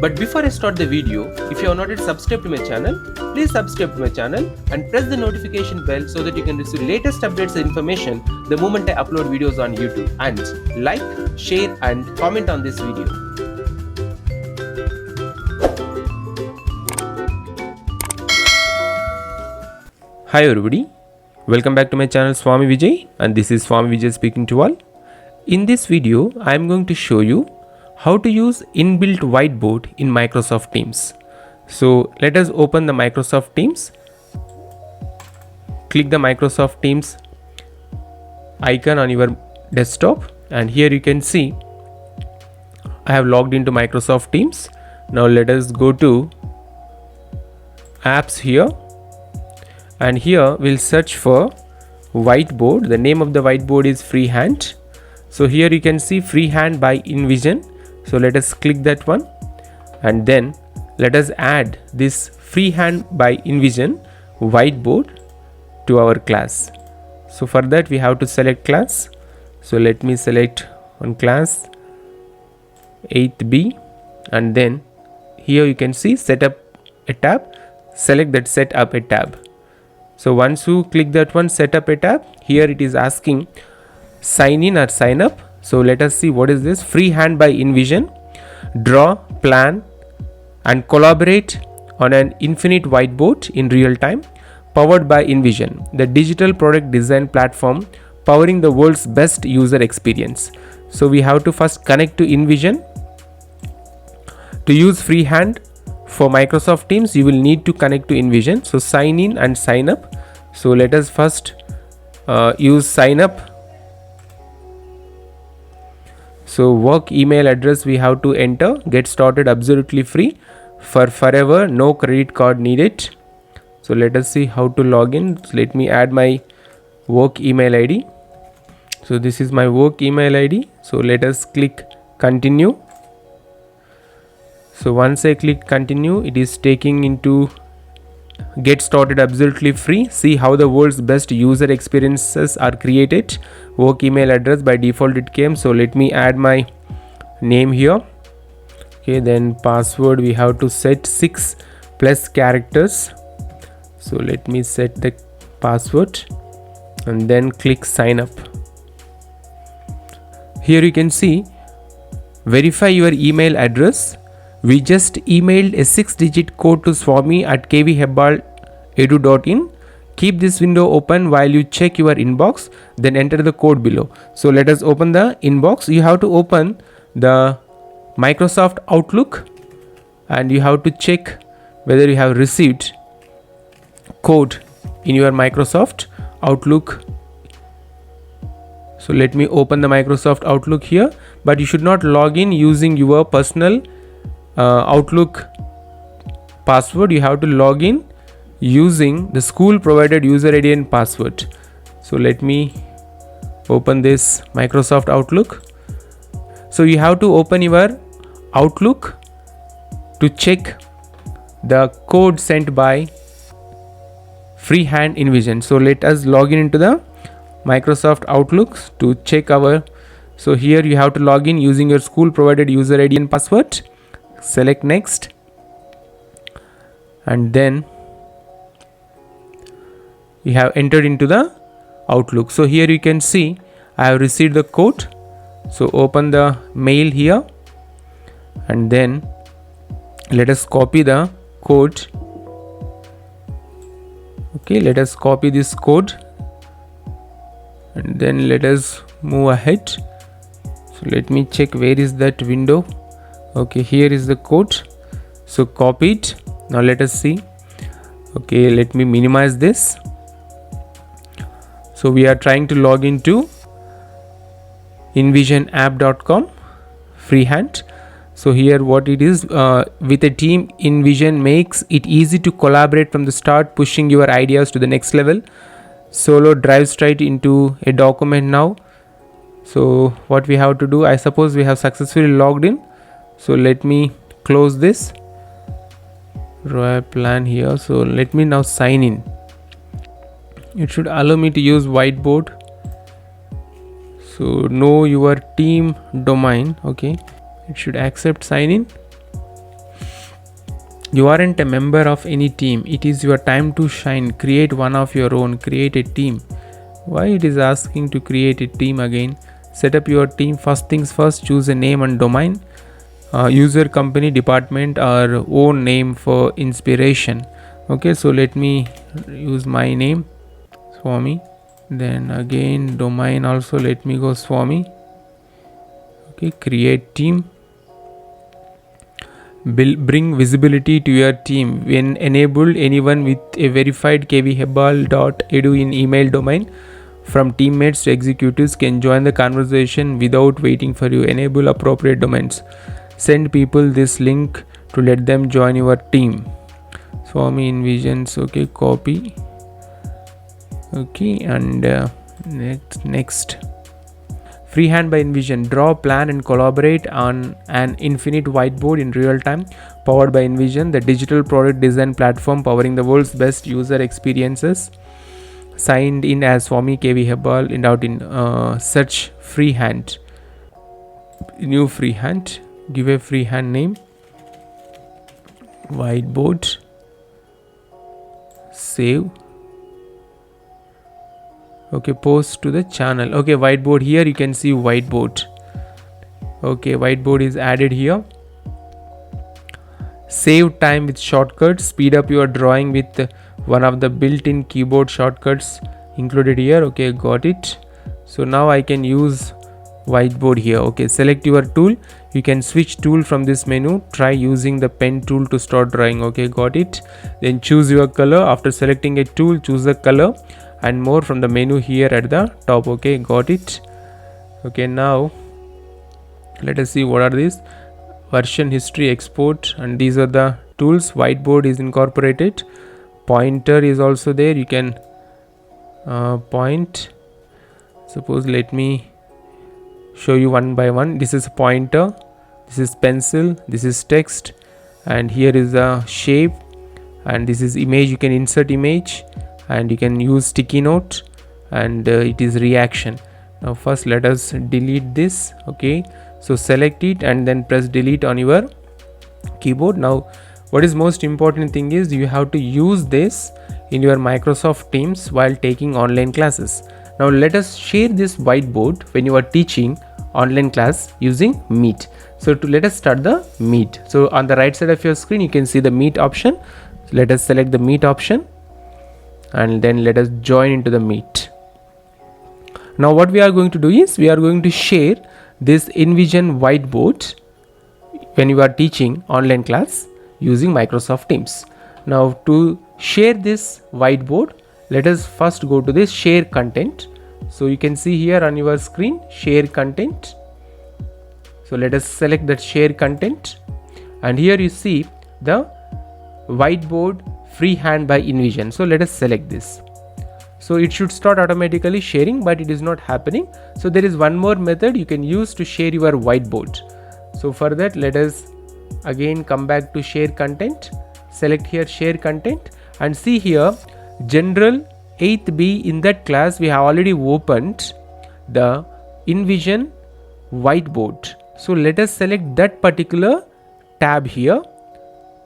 But before I start the video, if you have not yet subscribed to my channel, please subscribe to my channel and press the notification bell so that you can receive latest updates and information the moment I upload videos on YouTube. And like, share and comment on this video. Hi everybody, welcome back to my channel Swami Vijay, and this is Swami Vijay speaking to all. In this video, I am going to show you how to use inbuilt whiteboard in Microsoft Teams. So let us open the Microsoft Teams. Click the Microsoft Teams icon on your desktop, and here you can see I have logged into Microsoft Teams. Now let us go to apps here, and here we'll search for whiteboard. The name of the whiteboard is Freehand. So here you can see Freehand by InVision. So let us click that one, and then let us add this Freehand by InVision whiteboard to our class. So for that we have to select class. So let me select one class 8B, and then here you can see set up a tab. Select that set up a tab. So once you click that one, set up a tab, here it is asking sign in or sign up. So let us see what is this. Freehand by InVision. Draw, plan and collaborate on an infinite whiteboard in real time, powered by InVision, the digital product design platform powering the world's best user experience. So we have to first connect to InVision. To use Freehand for Microsoft Teams, you will need to connect to InVision. So sign in and sign up. So let us first use sign up. So work email address we have to enter. Get started absolutely free for forever, no credit card needed. So let us see how to log in. So let me add my work email ID. So this is my work email ID. So let us click continue. So once I click continue, it is taking into get started absolutely free. See how the world's best user experiences are created. Work email address, by default it came. So let me add my name here. Okay, then password we have to set 6 plus characters. So let me set the password and then click sign up. Here you can see verify your email address. We just emailed a 6-digit code to swami@kvhebbal.edu.in. Keep this window open while you check your inbox, then enter the code below. So let us open the inbox. You have to open the Microsoft Outlook and you have to check whether you have received code in your Microsoft Outlook. So let me open the Microsoft Outlook here, but you should not log in using your personal Outlook password. You have to log in using the school provided user ID and password. So let me open this Microsoft Outlook. So you have to open your Outlook to check the code sent by Freehand InVision. So let us log in into the Microsoft Outlook to check our. So here you have to log in using your school provided user ID and password. Select next, and then you have entered into the Outlook. So here you can see I have received the code. So open the mail here, and then let us copy the code. Okay, let us copy this code, and then let us move ahead. So let me check where is that window. Okay, here is the code. So copy it. Now let us see. Okay, let me minimize this. So we are trying to log into InVisionApp.com Freehand. So here what it is, with a team, InVision makes it easy to collaborate from the start, pushing your ideas to the next level. Solo drive straight into a document now. So what we have to do, I suppose we have successfully logged in. So let me close this royal plan here. So let me now sign in. It should allow me to use whiteboard. So know your team domain. Okay, it should accept sign in. You aren't a member of any team. It is your time to shine. Create one of your own. Create a team. Why it is asking to create a team again? Set up your team. First things first, choose a name and domain. User, company, department, or own name for inspiration. Okay, so let me use my name, Swami. Then again domain also, let me go Swami. Okay, create team. Bring visibility to your team. When enabled, anyone with a verified kvhebbal.edu in email domain from teammates to executives can join the conversation without waiting for you. Enable appropriate domains. Send people this link to let them join your team. Swami Envisions. Okay, copy. Okay, and next. Freehand by Envision. Draw, plan and collaborate on an infinite whiteboard in real time. Powered by Envision, the digital product design platform powering the world's best user experiences. Signed in as Swami KV Hebbal in search freehand. New freehand. Give a freehand name. Whiteboard. Save. Okay, post to the channel. Okay, whiteboard. Here you can see whiteboard. Okay, whiteboard is added here. Save time with shortcuts. Speed up your drawing with one of the built-in keyboard shortcuts included here. Okay, got it. So now I can use whiteboard here. Okay, select your tool. You can switch tool from this menu. Try using the pen tool to start drawing. Okay, got it. Then choose your color. After selecting a tool, choose the color and more from the menu here at the top. Okay, got it. Okay, now let us see what are these. Version history, export, and these are the tools. Whiteboard is incorporated. Pointer is also there. You can point. Suppose let me show you one by one. This is pointer, this is pencil, this is text, and here is a shape, and this is image. You can insert image and you can use sticky note, and it is reaction. Now first let us delete this. Okay, so select it and then press delete on your keyboard. Now what is most important thing is you have to use this in your Microsoft Teams while taking online classes. Now let us share this whiteboard when you are teaching online class using Meet. So let us start the Meet. So on the right side of your screen you can see the Meet option. So let us select the Meet option and then let us join into the Meet. Now what we are going to do is we are going to share this Envision whiteboard when you are teaching online class using Microsoft Teams. Now to share this whiteboard, let us first go to this share content. So you can see here on your screen share content. So let us select that share content, and here you see the whiteboard freehand by Envision. So let us select this. So it should start automatically sharing, but it is not happening. So there is one more method you can use to share your whiteboard. So for that, let us again come back to share content. Select here share content and see here general 8th B. In that class we have already opened the Envision whiteboard. So let us select that particular tab here.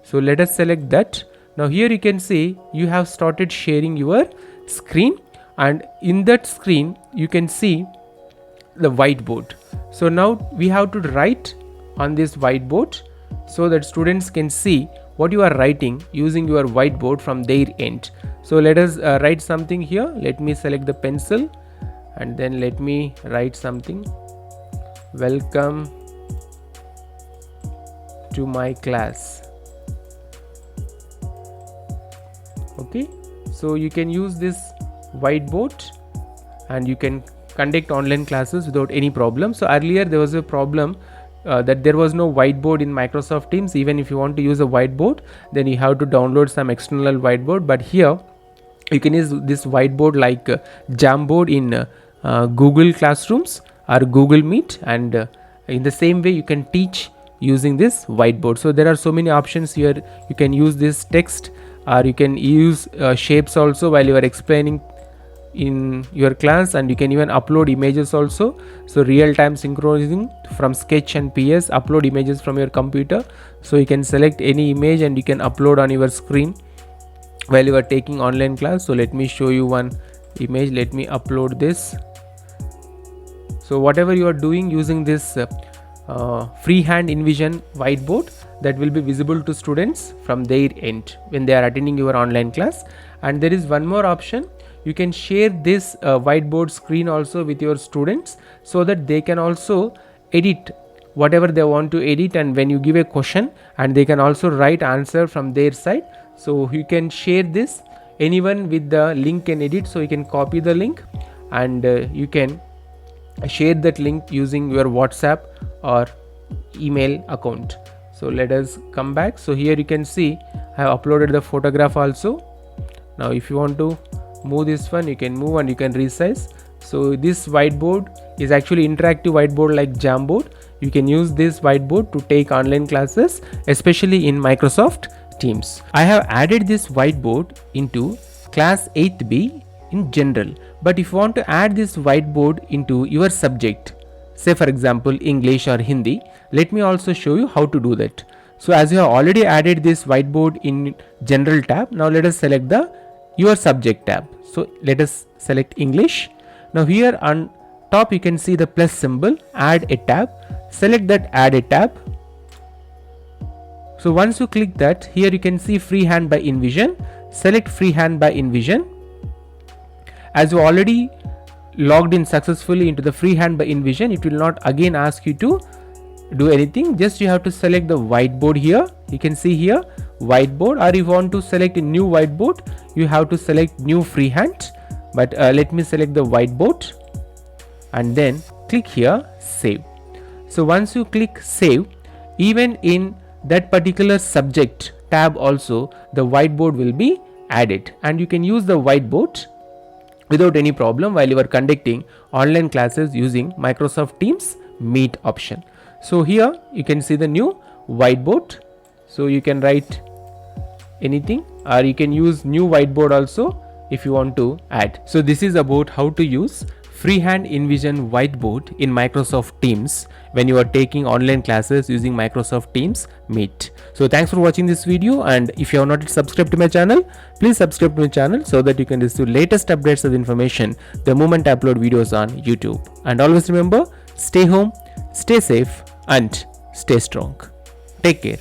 So let us select that. Now here you can see you have started sharing your screen, and in that screen you can see the whiteboard. So now we have to write on this whiteboard so that students can see what you are writing using your whiteboard from their end. So let us write something here. Let me select the pencil and then let me write something. Welcome to my class. Okay, so you can use this whiteboard and you can conduct online classes without any problem. So earlier there was a problem that there was no whiteboard in Microsoft Teams. Even if you want to use a whiteboard, then you have to download some external whiteboard. But here you can use this whiteboard like Jamboard in Google Classrooms or Google Meet, and in the same way you can teach using this whiteboard. So there are so many options here. You can use this text, or you can use shapes also while you are explaining in your class, and you can even upload images also. So real-time synchronizing from Sketch and PS, upload images from your computer. So you can select any image and you can upload on your screen while you are taking online class. So let me show you one image. Let me upload this. So whatever you are doing using this freehand InVision whiteboard, that will be visible to students from their end when they are attending your online class. And there is one more option. You can share this whiteboard screen also with your students, so that they can also edit whatever they want to edit, and when you give a question, and they can also write answer from their side. So you can share this, anyone with the link can edit. So you can copy the link and you can share that link using your WhatsApp or email account. So let us come back. So here you can see I have uploaded the photograph also. Now if you want to move this one, you can move and you can resize. So this whiteboard is actually interactive whiteboard like Jamboard. You can use this whiteboard to take online classes, especially in Microsoft Teams. I have added this whiteboard into class 8B in general, but if you want to add this whiteboard into your subject, say for example English or Hindi, let me also show you how to do that. So as you have already added this whiteboard in general tab, now let us select the your subject tab. So let us select English. Now here on top you can see the plus symbol, add a tab. Select that add a tab. So once you click that, here you can see freehand by InVision. Select freehand by InVision. As you already logged in successfully into the freehand by InVision, it will not again ask you to do anything. Just you have to select the whiteboard here. You can see here whiteboard, or if you want to select a new whiteboard, you have to select new freehand. But let me select the whiteboard and then click here save. So once you click save, even in that particular subject tab also the whiteboard will be added, and you can use the whiteboard without any problem while you are conducting online classes using Microsoft Teams Meet option. So here you can see the new whiteboard. So you can write anything, or you can use new whiteboard also if you want to add. So this is about how to use freehand InVision whiteboard in Microsoft Teams when you are taking online classes using Microsoft Teams Meet. So thanks for watching this video, and if you have not yet subscribed to my channel, please subscribe to my channel so that you can receive latest updates of information the moment I upload videos on YouTube. And always remember, stay home, stay safe and stay strong. Take care.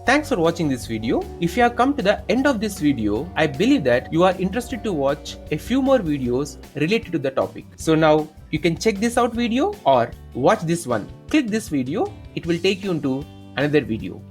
Thanks for watching this video. If you have come to the end of this video, I believe that you are interested to watch a few more videos related to the topic. So now you can check this out video or watch this one. Click this video, it will take you into another video.